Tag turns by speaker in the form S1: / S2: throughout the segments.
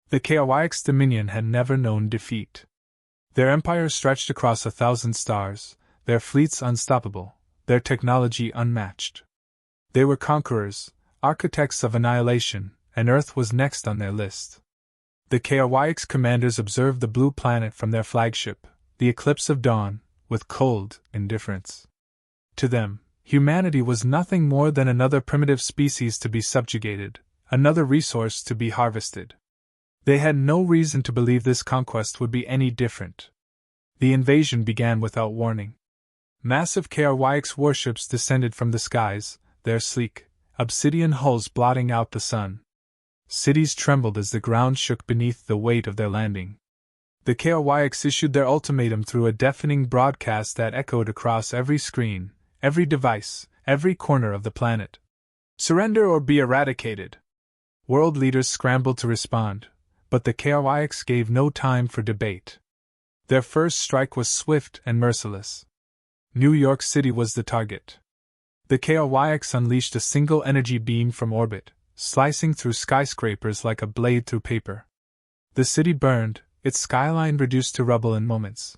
S1: The KYX Dominion had never known defeat. Their empire stretched across 1,000 stars, their fleets unstoppable, their technology unmatched. They were conquerors, architects of annihilation, and Earth was next on their list. The KYX commanders observed the blue planet from their flagship, the eclipse of dawn, with cold indifference. To them, humanity was nothing more than another primitive species to be subjugated, another resource to be harvested. They had no reason to believe this conquest would be any different. The invasion began without warning. Massive KRYX warships descended from the skies, their sleek, obsidian hulls blotting out the sun. Cities trembled as the ground shook beneath the weight of their landing. The KRYX issued their ultimatum through a deafening broadcast that echoed across every screen, every device, every corner of the planet. Surrender or be eradicated. World leaders scrambled to respond, but the KRYX gave no time for debate. Their first strike was swift and merciless. New York City was the target. The KRYX unleashed a single energy beam from orbit, slicing through skyscrapers like a blade through paper. The city burned, its skyline reduced to rubble in moments.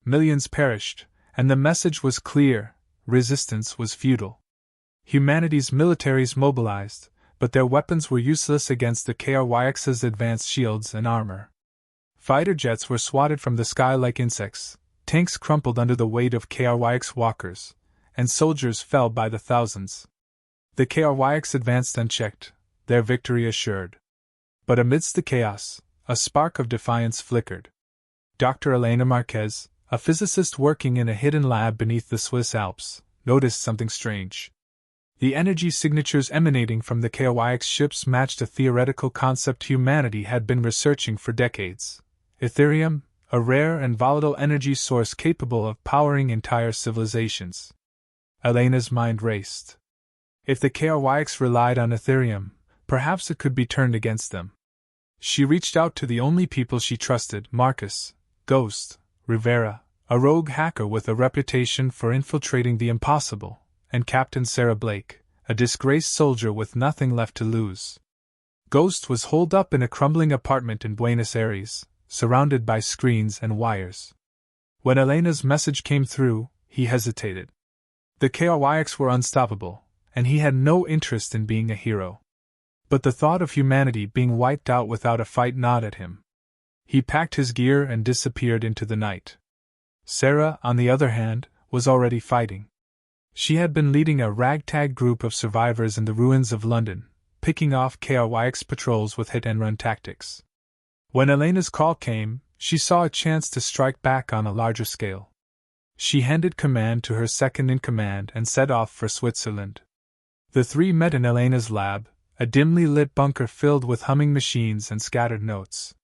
S1: Millions perished, and the message was clear: resistance was futile. Humanity's militaries mobilized, but their weapons were useless against the KRYX's advanced shields and armor. Fighter jets were swatted from the sky like insects, tanks crumpled under the weight of KRYX walkers, and soldiers fell by the thousands. The KRYX advanced unchecked, their victory assured. But amidst the chaos, a spark of defiance flickered. Dr. Elena Marquez, a physicist working in a hidden lab beneath the Swiss Alps, noticed something strange. The energy signatures emanating from the KRYX ships matched a theoretical concept humanity had been researching for decades: Ethereum, a rare and volatile energy source capable of powering entire civilizations. Elena's mind raced. If the KRYX relied on Ethereum, perhaps it could be turned against them. She reached out to the only people she trusted: Marcus, Ghost, Rivera, a rogue hacker with a reputation for infiltrating the impossible, and Captain Sarah Blake, a disgraced soldier with nothing left to lose. Ghost was holed up in a crumbling apartment in Buenos Aires, surrounded by screens and wires. When Elena's message came through, he hesitated. The KRYX were unstoppable, and he had no interest in being a hero. But the thought of humanity being wiped out without a fight gnawed at him. He packed his gear and disappeared into the night. Sarah, on the other hand, was already fighting. She had been leading a ragtag group of survivors in the ruins of London, picking off KRYX patrols with hit-and-run tactics. When Elena's call came, she saw a chance to strike back on a larger scale. She handed command to her second-in-command and set off for Switzerland. The three met in Elena's lab, a dimly lit bunker filled with humming machines and scattered notes.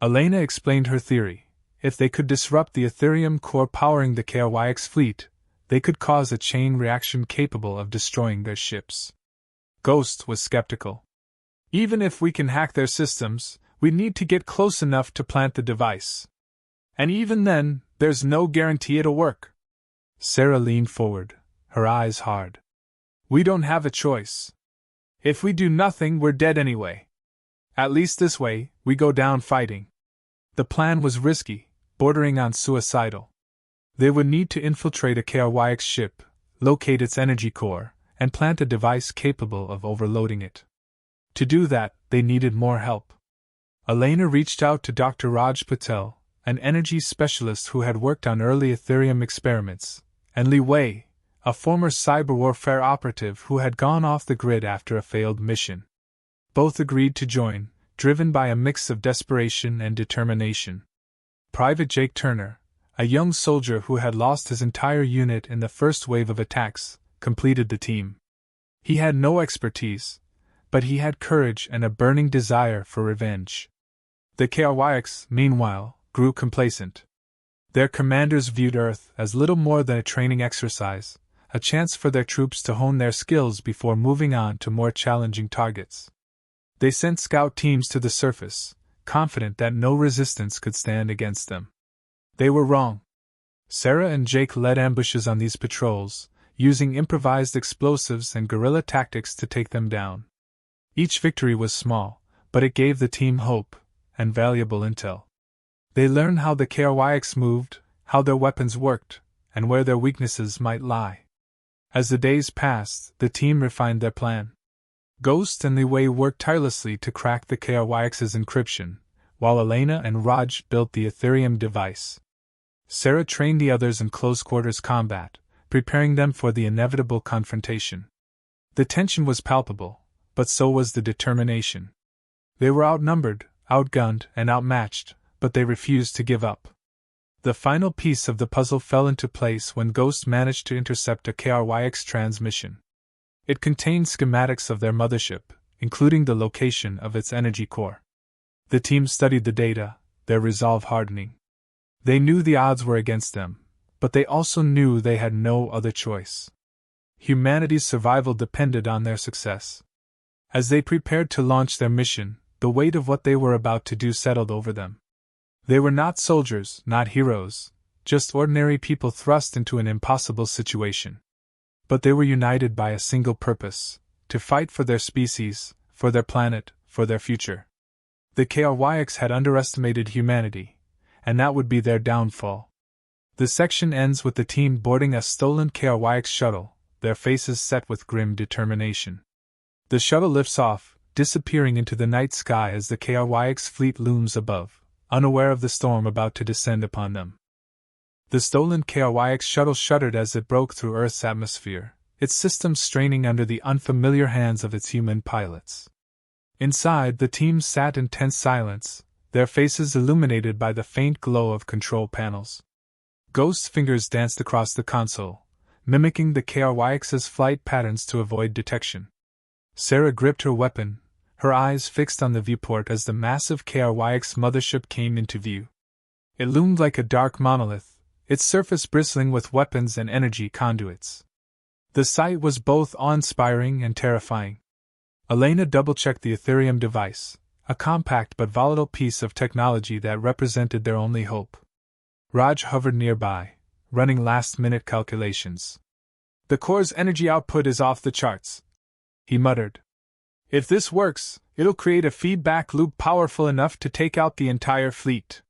S1: Elena explained her theory: if they could disrupt the Ethereum core powering the KRYX fleet, they could cause a chain reaction capable of destroying their ships. Ghost was skeptical. Even if we can hack their systems, we need to get close enough to plant the device. And even then, there's no guarantee it'll work. Sarah leaned forward, her eyes hard. We don't have a choice. If we do nothing, we're dead anyway. At least this way, we go down fighting. The plan was risky, bordering on suicidal. They would need to infiltrate a KRYX ship, locate its energy core, and plant a device capable of overloading it. To do that, they needed more help. Elena reached out to Dr. Raj Patel, an energy specialist who had worked on early Ethereum experiments, and Li Wei, a former cyber warfare operative who had gone off the grid after a failed mission. Both agreed to join, driven by a mix of desperation and determination. Private Jake Turner, a young soldier who had lost his entire unit in the first wave of attacks, completed the team. He had no expertise, but he had courage and a burning desire for revenge. The KRYX, meanwhile, grew complacent. Their commanders viewed Earth as little more than a training exercise, a chance for their troops to hone their skills before moving on to more challenging targets. They sent scout teams to the surface, confident that no resistance could stand against them. They were wrong. Sarah and Jake led ambushes on these patrols, using improvised explosives and guerrilla tactics to take them down. Each victory was small, but it gave the team hope, and valuable intel. They learned how the KRYX moved, how their weapons worked, and where their weaknesses might lie. As the days passed, the team refined their plan. Ghost and Li Wei worked tirelessly to crack the KRYX's encryption, while Elena and Raj built the Ethereum device. Sarah trained the others in close-quarters combat, preparing them for the inevitable confrontation. The tension was palpable, but so was the determination. They were outnumbered, outgunned, and outmatched, but they refused to give up. The final piece of the puzzle fell into place when Ghost managed to intercept a KRYX transmission. It contained schematics of their mothership, including the location of its energy core. The team studied the data, their resolve hardening. They knew the odds were against them, but they also knew they had no other choice. Humanity's survival depended on their success. As they prepared to launch their mission, the weight of what they were about to do settled over them. They were not soldiers, not heroes, just ordinary people thrust into an impossible situation. But they were united by a single purpose: to fight for their species, for their planet, for their future. The KRYX had underestimated humanity, and that would be their downfall. The section ends with the team boarding a stolen KRYX shuttle, their faces set with grim determination. The shuttle lifts off, disappearing into the night sky as the KRYX fleet looms above, unaware of the storm about to descend upon them. The stolen KRYX shuttle shuddered as it broke through Earth's atmosphere, its systems straining under the unfamiliar hands of its human pilots. Inside, the team sat in tense silence, their faces illuminated by the faint glow of control panels. Ghost's fingers danced across the console, mimicking the KRYX's flight patterns to avoid detection. Sarah gripped her weapon, her eyes fixed on the viewport as the massive KRYX mothership came into view. It loomed like a dark monolith, its surface bristling with weapons and energy conduits. The sight was both awe-inspiring and terrifying. Elena double-checked the Ethereum device, a compact but volatile piece of technology that represented their only hope. Raj hovered nearby, running last-minute calculations. "The core's energy output is off the charts," he muttered. "If this works, it'll create a feedback loop powerful enough to take out the entire fleet."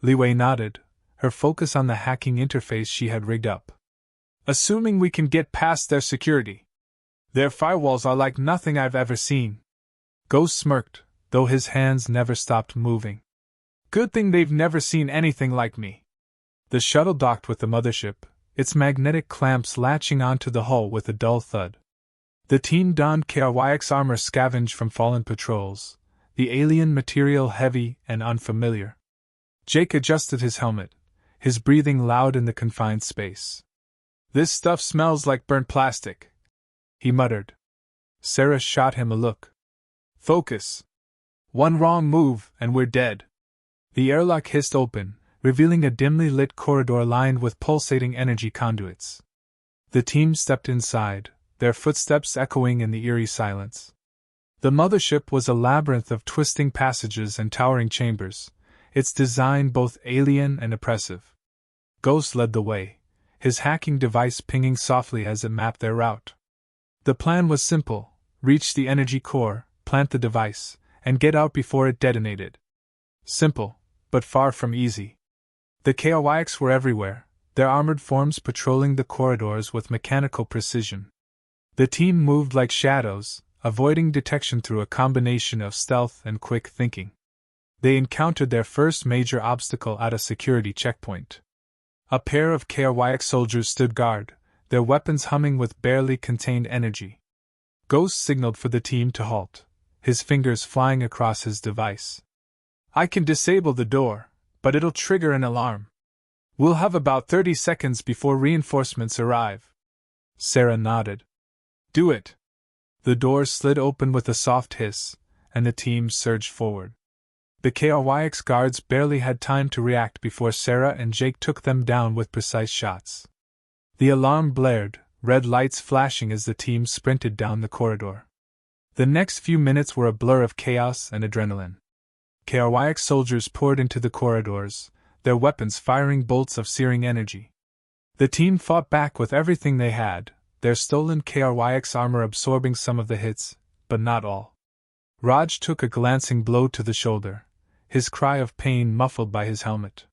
S1: Li Wei nodded, her focus on the hacking interface she had rigged up. "Assuming we can get past their security. Their firewalls are like nothing I've ever seen." Ghost smirked, though his hands never stopped moving. "Good thing they've never seen anything like me." The shuttle docked with the mothership, its magnetic clamps latching onto the hull with a dull thud. The team donned KRYX armor scavenged from fallen patrols, the alien material heavy and unfamiliar. Jake adjusted his helmet, his breathing loud in the confined space. "This stuff smells like burnt plastic," he muttered. Sarah shot him a look. "Focus. One wrong move, and we're dead." The airlock hissed open, revealing a dimly lit corridor lined with pulsating energy conduits. The team stepped inside, their footsteps echoing in the eerie silence. The mothership was a labyrinth of twisting passages and towering chambers, its design both alien and oppressive. Ghost led the way, his hacking device pinging softly as it mapped their route. The plan was simple: reach the energy core, plant the device, and get out before it detonated. Simple, but far from easy. The KRYX were everywhere, their armored forms patrolling the corridors with mechanical precision. The team moved like shadows, avoiding detection through a combination of stealth and quick thinking. They encountered their first major obstacle at a security checkpoint. A pair of KRYX soldiers stood guard, their weapons humming with barely contained energy. Ghost signaled for the team to halt, his fingers flying across his device. "I can disable the door, but it'll trigger an alarm. We'll have about 30 seconds before reinforcements arrive." Sarah nodded. "Do it." The door slid open with a soft hiss, and the team surged forward. The KRYX guards barely had time to react before Sarah and Jake took them down with precise shots. The alarm blared, red lights flashing as the team sprinted down the corridor. The next few minutes were a blur of chaos and adrenaline. KRYX soldiers poured into the corridors, their weapons firing bolts of searing energy. The team fought back with everything they had, their stolen KRYX armor absorbing some of the hits, but not all. Raj took a glancing blow to the shoulder, his cry of pain muffled by his helmet.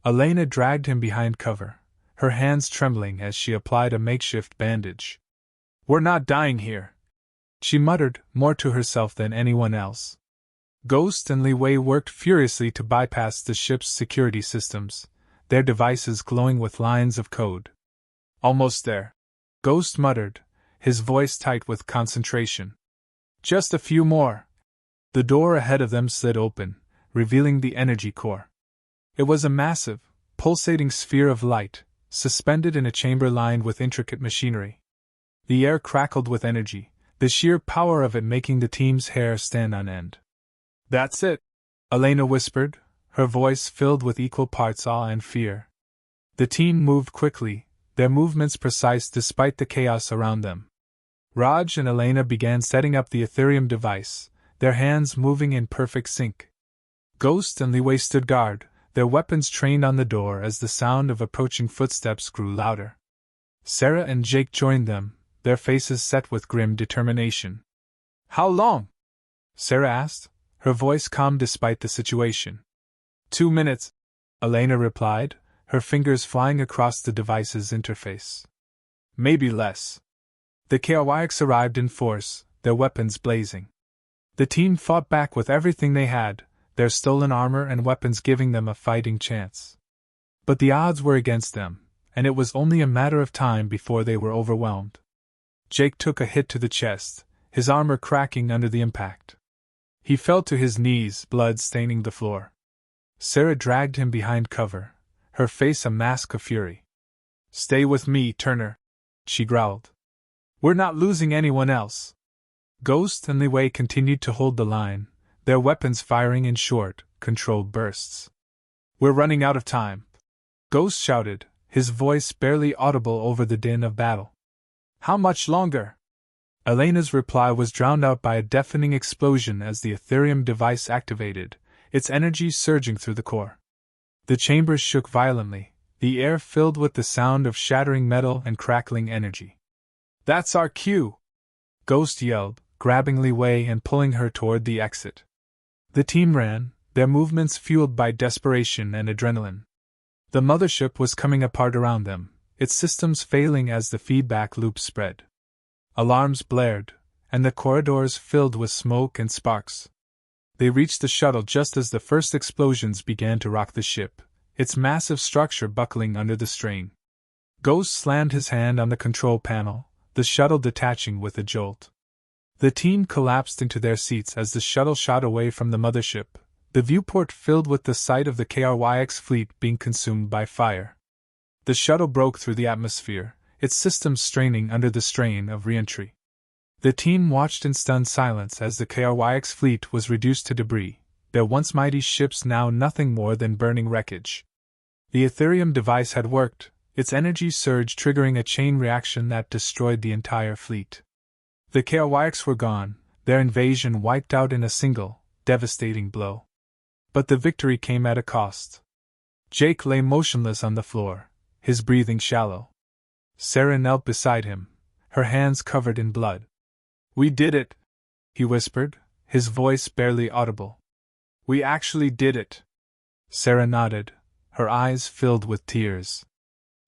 S1: Elena dragged him behind cover, her hands trembling as she applied a makeshift bandage. "We're not dying here," she muttered, more to herself than anyone else. Ghost and Li Wei worked furiously to bypass the ship's security systems, their devices glowing with lines of code. "Almost there," Ghost muttered, his voice tight with concentration. "Just a few more." The door ahead of them slid open, revealing the energy core. It was a massive, pulsating sphere of light, suspended in a chamber lined with intricate machinery. The air crackled with energy, the sheer power of it making the team's hair stand on end. "That's it," Elena whispered, her voice filled with equal parts awe and fear. The team moved quickly, their movements precise despite the chaos around them. Raj and Elena began setting up the Ethereum device, their hands moving in perfect sync. Ghost and Li Wei stood guard, their weapons trained on the door as the sound of approaching footsteps grew louder. Sarah and Jake joined them, their faces set with grim determination. "How long?" Sarah asked, her voice calm despite the situation. 2 minutes, Elena replied, her fingers flying across the device's interface. "Maybe less." The KRYX arrived in force, their weapons blazing. The team fought back with everything they had, their stolen armor and weapons giving them a fighting chance. But the odds were against them, and it was only a matter of time before they were overwhelmed. Jake took a hit to the chest, his armor cracking under the impact. He fell to his knees, blood staining the floor. Sarah dragged him behind cover, her face a mask of fury. "Stay with me, Turner," she growled. "We're not losing anyone else." Ghost and Li Wei continued to hold the line, their weapons firing in short, controlled bursts. "We're running out of time," Ghost shouted, his voice barely audible over the din of battle. "How much longer?" Elena's reply was drowned out by a deafening explosion as the Ethereum device activated, its energy surging through the core. The chambers shook violently, the air filled with the sound of shattering metal and crackling energy. "That's our cue!" Ghost yelled, grabbing Li Wei and pulling her toward the exit. The team ran, their movements fueled by desperation and adrenaline. The mothership was coming apart around them, its systems failing as the feedback loop spread. Alarms blared, and the corridors filled with smoke and sparks. They reached the shuttle just as the first explosions began to rock the ship, its massive structure buckling under the strain. Ghost slammed his hand on the control panel, the shuttle detaching with a jolt. The team collapsed into their seats as the shuttle shot away from the mothership, the viewport filled with the sight of the KRYX fleet being consumed by fire. The shuttle broke through the atmosphere, its systems straining under the strain of re-entry. The team watched in stunned silence as the KRYX fleet was reduced to debris, their once mighty ships now nothing more than burning wreckage. The Ethereum device had worked, its energy surge triggering a chain reaction that destroyed the entire fleet. The KRYX were gone, their invasion wiped out in a single, devastating blow. But the victory came at a cost. Jake lay motionless on the floor, his breathing shallow. Sarah knelt beside him, her hands covered in blood. "We did it," he whispered, his voice barely audible. "We actually did it." Sarah nodded, her eyes filled with tears.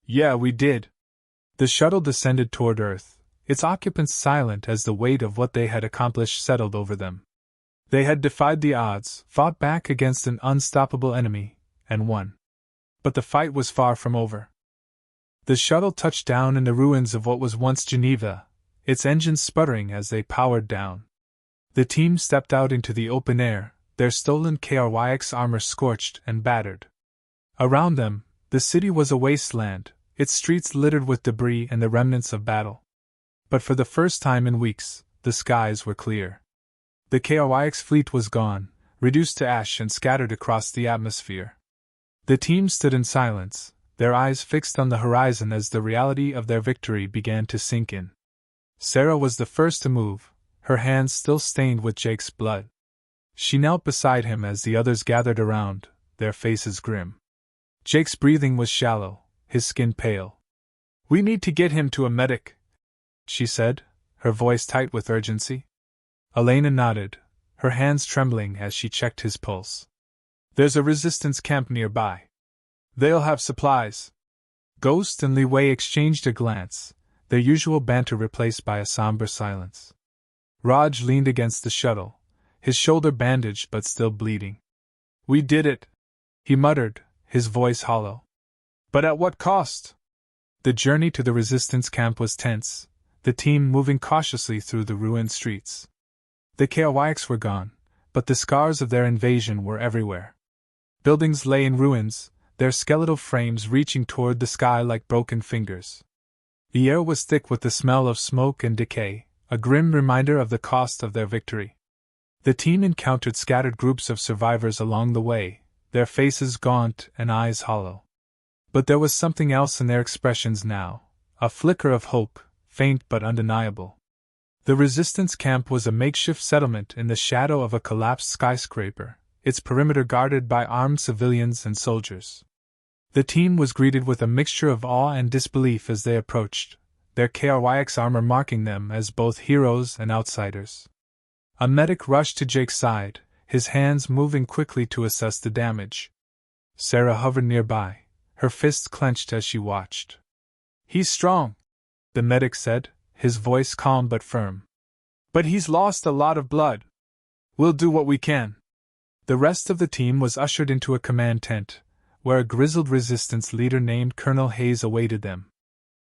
S1: "Yeah, we did." The shuttle descended toward Earth, its occupants silent as the weight of what they had accomplished settled over them. They had defied the odds, fought back against an unstoppable enemy, and won. But the fight was far from over. The shuttle touched down in the ruins of what was once Geneva, its engines sputtering as they powered down. The team stepped out into the open air, their stolen KRYX armor scorched and battered. Around them, the city was a wasteland, its streets littered with debris and the remnants of battle. But for the first time in weeks, the skies were clear. The KRYX fleet was gone, reduced to ash and scattered across the atmosphere. The team stood in silence, their eyes fixed on the horizon as the reality of their victory began to sink in. Sarah was the first to move, her hands still stained with Jake's blood. She knelt beside him as the others gathered around, their faces grim. Jake's breathing was shallow, his skin pale. "We need to get him to a medic," she said, her voice tight with urgency. Elena nodded, her hands trembling as she checked his pulse. There's a resistance camp nearby. They'll have supplies. Ghost and Li Wei exchanged a glance, their usual banter replaced by a somber silence. Raj leaned against the shuttle, his shoulder bandaged but still bleeding. We did it, he muttered, his voice hollow. But at what cost? The journey to the resistance camp was tense, the team moving cautiously through the ruined streets. The KRYX were gone, but the scars of their invasion were everywhere. Buildings lay in ruins, their skeletal frames reaching toward the sky like broken fingers. The air was thick with the smell of smoke and decay, a grim reminder of the cost of their victory. The team encountered scattered groups of survivors along the way, their faces gaunt and eyes hollow. But there was something else in their expressions now, a flicker of hope, faint but undeniable. The resistance camp was a makeshift settlement in the shadow of a collapsed skyscraper, its perimeter guarded by armed civilians and soldiers. The team was greeted with a mixture of awe and disbelief as they approached, their KRYX armor marking them as both heroes and outsiders. A medic rushed to Jake's side, his hands moving quickly to assess the damage. Sarah hovered nearby, her fists clenched as she watched. He's strong, the medic said, his voice calm but firm. But he's lost a lot of blood. We'll do what we can. The rest of the team was ushered into a command tent, where a grizzled resistance leader named Colonel Hayes awaited them.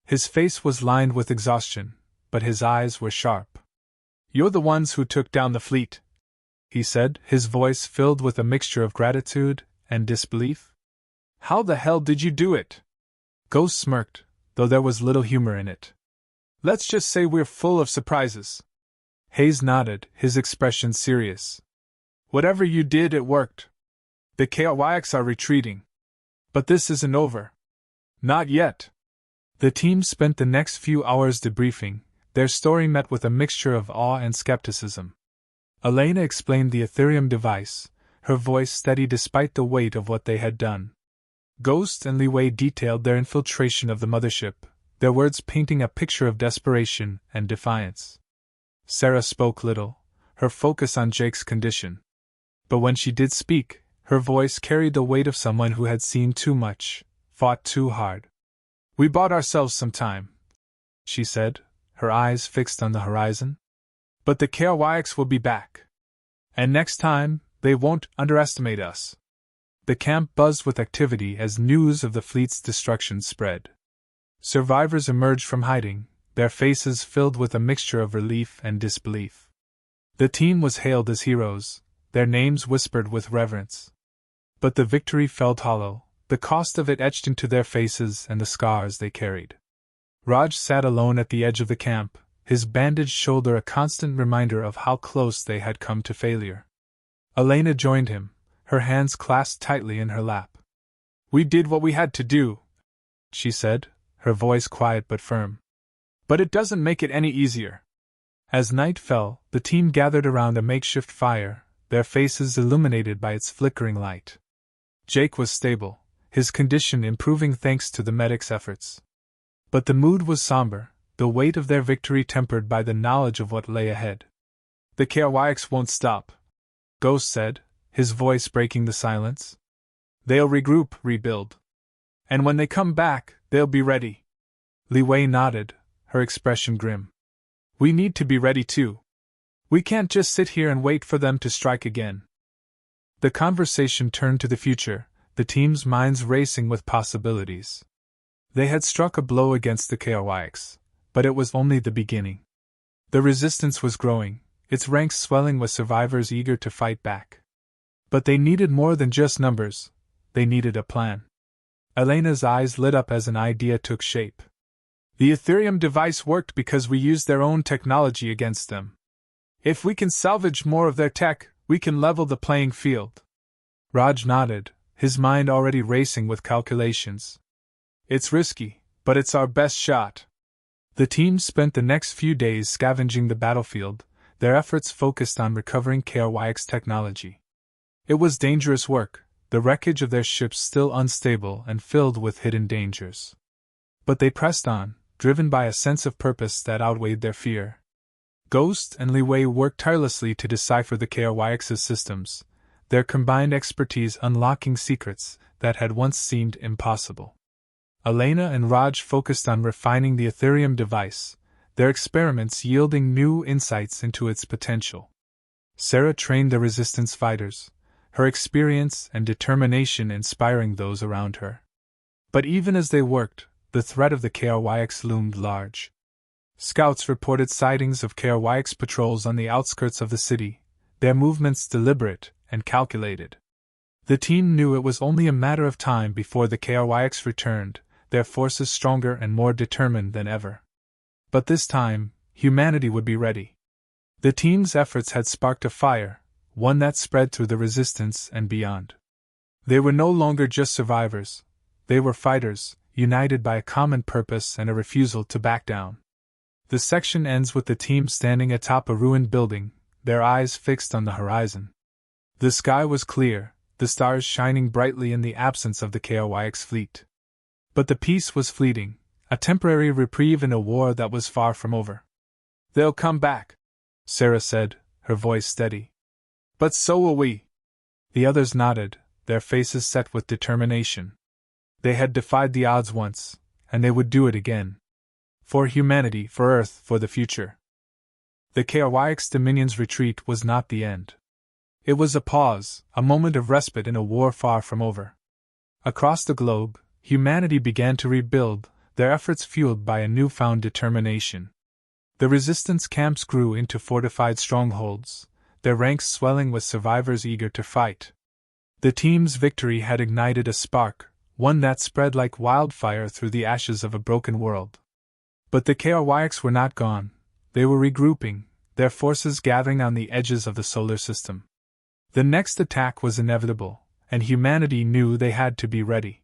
S1: His face was lined with exhaustion, but his eyes were sharp. You're the ones who took down the fleet, he said, his voice filled with a mixture of gratitude and disbelief. How the hell did you do it? Ghost smirked, though there was little humor in it. Let's just say we're full of surprises. Hayes nodded, his expression serious. Whatever you did, it worked. The KRYX are retreating. But this isn't over. Not yet. The team spent the next few hours debriefing, their story met with a mixture of awe and skepticism. Elena explained the Ethereum device, her voice steady despite the weight of what they had done. Ghost and Li Wei detailed their infiltration of the mothership, their words painting a picture of desperation and defiance. Sarah spoke little, her focus on Jake's condition. But when she did speak, her voice carried the weight of someone who had seen too much, fought too hard. We bought ourselves some time, she said, her eyes fixed on the horizon. But the KRYX will be back. And next time, they won't underestimate us. The camp buzzed with activity as news of the fleet's destruction spread. Survivors emerged from hiding, their faces filled with a mixture of relief and disbelief. The team was hailed as heroes, their names whispered with reverence. But the victory felt hollow, the cost of it etched into their faces and the scars they carried. Raj sat alone at the edge of the camp, his bandaged shoulder a constant reminder of how close they had come to failure. Elena joined him, her hands clasped tightly in her lap. We did what we had to do, she said, her voice quiet but firm. But it doesn't make it any easier. As night fell, the team gathered around a makeshift fire, their faces illuminated by its flickering light. Jake was stable, his condition improving thanks to the medic's efforts. But the mood was somber, the weight of their victory tempered by the knowledge of what lay ahead. The KRYX won't stop, Ghost said, his voice breaking the silence. They'll regroup, rebuild. And when they come back, they'll be ready. Li Wei nodded, her expression grim. We need to be ready too. We can't just sit here and wait for them to strike again. The conversation turned to the future, the team's minds racing with possibilities. They had struck a blow against the KRYX, but it was only the beginning. The resistance was growing, its ranks swelling with survivors eager to fight back. But they needed more than just numbers, they needed a plan. Elena's eyes lit up as an idea took shape. The Ethereum device worked because we used their own technology against them. If we can salvage more of their tech, we can level the playing field. Raj nodded, his mind already racing with calculations. It's risky, but it's our best shot. The team spent the next few days scavenging the battlefield, their efforts focused on recovering KRYX technology. It was dangerous work, the wreckage of their ships still unstable and filled with hidden dangers. But they pressed on, driven by a sense of purpose that outweighed their fear. Ghost and Li Wei worked tirelessly to decipher the KRYX's systems, their combined expertise unlocking secrets that had once seemed impossible. Elena and Raj focused on refining the Ethereum device, their experiments yielding new insights into its potential. Sarah trained the resistance fighters, her experience and determination inspiring those around her. But even as they worked, the threat of the KRYX loomed large. Scouts reported sightings of KRYX patrols on the outskirts of the city, their movements deliberate and calculated. The team knew it was only a matter of time before the KRYX returned, their forces stronger and more determined than ever. But this time, humanity would be ready. The team's efforts had sparked a fire, one that spread through the resistance and beyond. They were no longer just survivors, they were fighters, united by a common purpose and a refusal to back down. The section ends with the team standing atop a ruined building, their eyes fixed on the horizon. The sky was clear, the stars shining brightly in the absence of the KRYX fleet. But the peace was fleeting, a temporary reprieve in a war that was far from over. "They'll come back," Sarah said, her voice steady. "But so will we." The others nodded, their faces set with determination. They had defied the odds once, and they would do it again. For humanity, for Earth, for the future. The KRYX Dominion's retreat was not the end. It was a pause, a moment of respite in a war far from over. Across the globe, humanity began to rebuild, their efforts fueled by a newfound determination. The resistance camps grew into fortified strongholds, their ranks swelling with survivors eager to fight. The team's victory had ignited a spark, one that spread like wildfire through the ashes of a broken world. But the KRYX were not gone, they were regrouping, their forces gathering on the edges of the solar system. The next attack was inevitable, and humanity knew they had to be ready.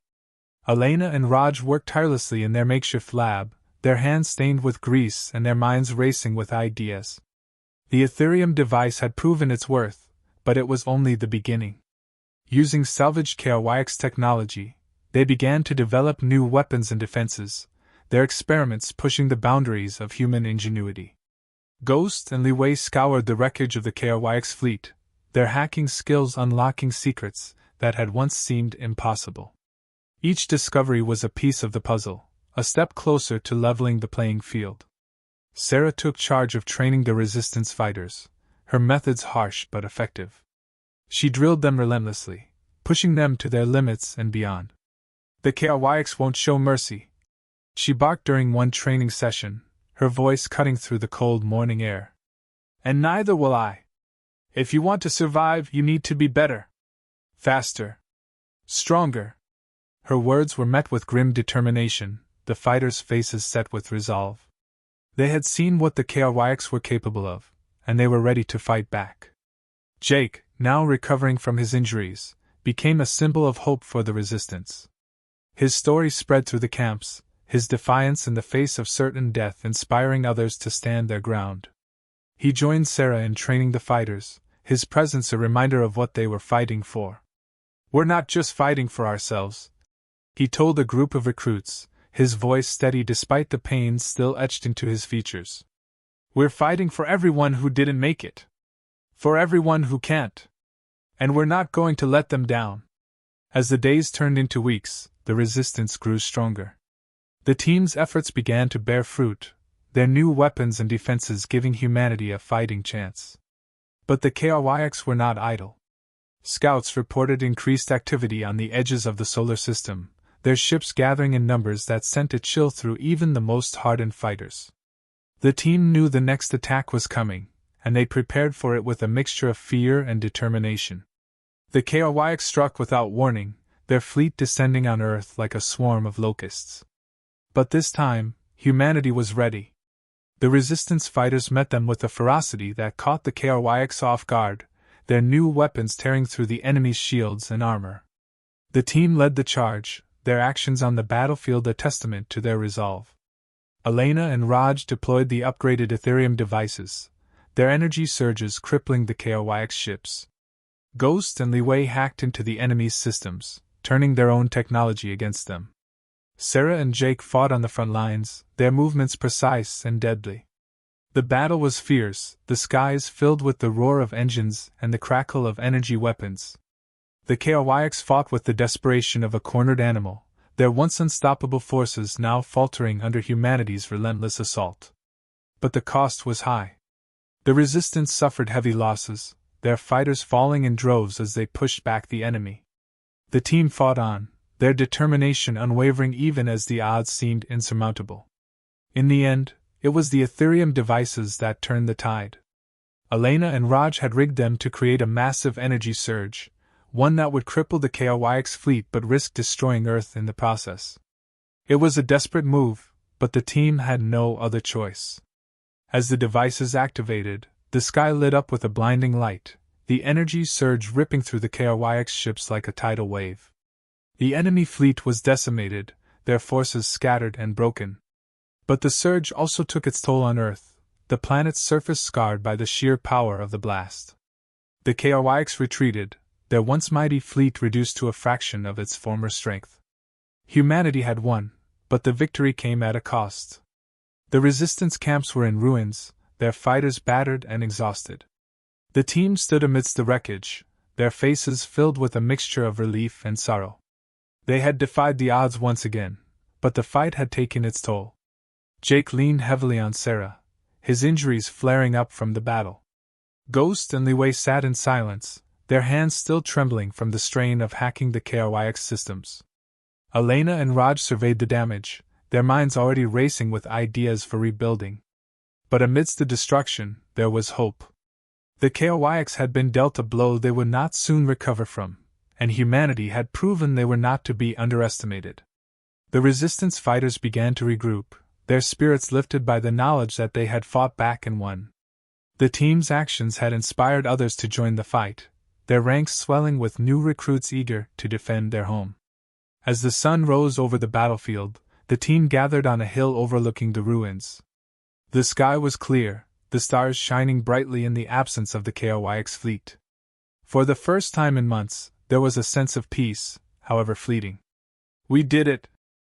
S1: Elena and Raj worked tirelessly in their makeshift lab, their hands stained with grease and their minds racing with ideas. The Ethereum device had proven its worth, but it was only the beginning. Using salvaged KRYX technology, they began to develop new weapons and defenses, their experiments pushing the boundaries of human ingenuity. Ghost and Li Wei scoured the wreckage of the KRYX fleet, their hacking skills unlocking secrets that had once seemed impossible. Each discovery was a piece of the puzzle, a step closer to leveling the playing field. Sarah took charge of training the resistance fighters, her methods harsh but effective. She drilled them relentlessly, pushing them to their limits and beyond. "The KRYX won't show mercy," she barked during one training session, her voice cutting through the cold morning air. "And neither will I. If you want to survive, you need to be better. Faster. Stronger." Her words were met with grim determination, the fighters' faces set with resolve. They had seen what the KRYX were capable of, and they were ready to fight back. Jake, now recovering from his injuries, became a symbol of hope for the resistance. His story spread through the camps, his defiance in the face of certain death inspiring others to stand their ground. He joined Sarah in training the fighters, his presence a reminder of what they were fighting for. "We're not just fighting for ourselves," he told a group of recruits, his voice steady despite the pain still etched into his features. "We're fighting for everyone who didn't make it. For everyone who can't. And we're not going to let them down." As the days turned into weeks, the resistance grew stronger. The team's efforts began to bear fruit, their new weapons and defenses giving humanity a fighting chance. But the KRYX were not idle. Scouts reported increased activity on the edges of the solar system, their ships gathering in numbers that sent a chill through even the most hardened fighters. The team knew the next attack was coming, and they prepared for it with a mixture of fear and determination. The KRYX struck without warning, their fleet descending on Earth like a swarm of locusts. But this time, humanity was ready. The resistance fighters met them with a ferocity that caught the KRYX off guard, their new weapons tearing through the enemy's shields and armor. The team led the charge, their actions on the battlefield a testament to their resolve. Elena and Raj deployed the upgraded Ethereum devices, their energy surges crippling the KRYX ships. Ghost and Li Wei hacked into the enemy's systems, turning their own technology against them. Sarah and Jake fought on the front lines, their movements precise and deadly. The battle was fierce, the skies filled with the roar of engines and the crackle of energy weapons. The Kaowaix fought with the desperation of a cornered animal, their once unstoppable forces now faltering under humanity's relentless assault. But the cost was high. The resistance suffered heavy losses, their fighters falling in droves as they pushed back the enemy. The team fought on, their determination unwavering even as the odds seemed insurmountable. In the end, it was the Ethereum devices that turned the tide. Elena and Raj had rigged them to create a massive energy surge, one that would cripple the Kaowaix fleet but risk destroying Earth in the process. It was a desperate move, but the team had no other choice. As the devices activated, the sky lit up with a blinding light, the energy surge ripping through the Kaowaix ships like a tidal wave. The enemy fleet was decimated, their forces scattered and broken. But the surge also took its toll on Earth, the planet's surface scarred by the sheer power of the blast. The Kaowaix retreated, their once mighty fleet reduced to a fraction of its former strength. Humanity had won, but the victory came at a cost. The resistance camps were in ruins, their fighters battered and exhausted. The team stood amidst the wreckage, their faces filled with a mixture of relief and sorrow. They had defied the odds once again, but the fight had taken its toll. Jake leaned heavily on Sarah, his injuries flaring up from the battle. Ghost and Liwei sat in silence, their hands still trembling from the strain of hacking the Kaowaix systems. Elena and Raj surveyed the damage, their minds already racing with ideas for rebuilding. But amidst the destruction, there was hope. The Kaowaix had been dealt a blow they would not soon recover from, and humanity had proven they were not to be underestimated. The resistance fighters began to regroup, their spirits lifted by the knowledge that they had fought back and won. The team's actions had inspired others to join the fight, their ranks swelling with new recruits eager to defend their home. As the sun rose over the battlefield, the team gathered on a hill overlooking the ruins. The sky was clear, the stars shining brightly in the absence of the Kaowaix fleet. For the first time in months, there was a sense of peace, however fleeting. "We did it,"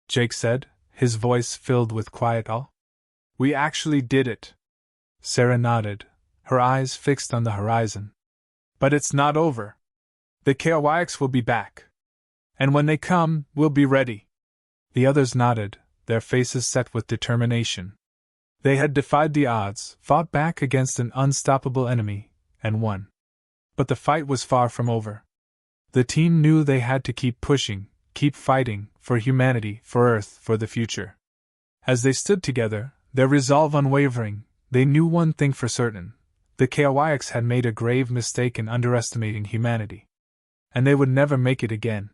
S1: Jake said, his voice filled with quiet awe. "We actually did it." Sarah nodded, her eyes fixed on the horizon. "But it's not over. The Kaowaix will be back. And when they come, we'll be ready." The others nodded, their faces set with determination. They had defied the odds, fought back against an unstoppable enemy, and won. But the fight was far from over. The team knew they had to keep pushing, keep fighting, for humanity, for Earth, for the future. As they stood together, their resolve unwavering, they knew one thing for certain: the Kaowaix had made a grave mistake in underestimating humanity. And they would never make it again.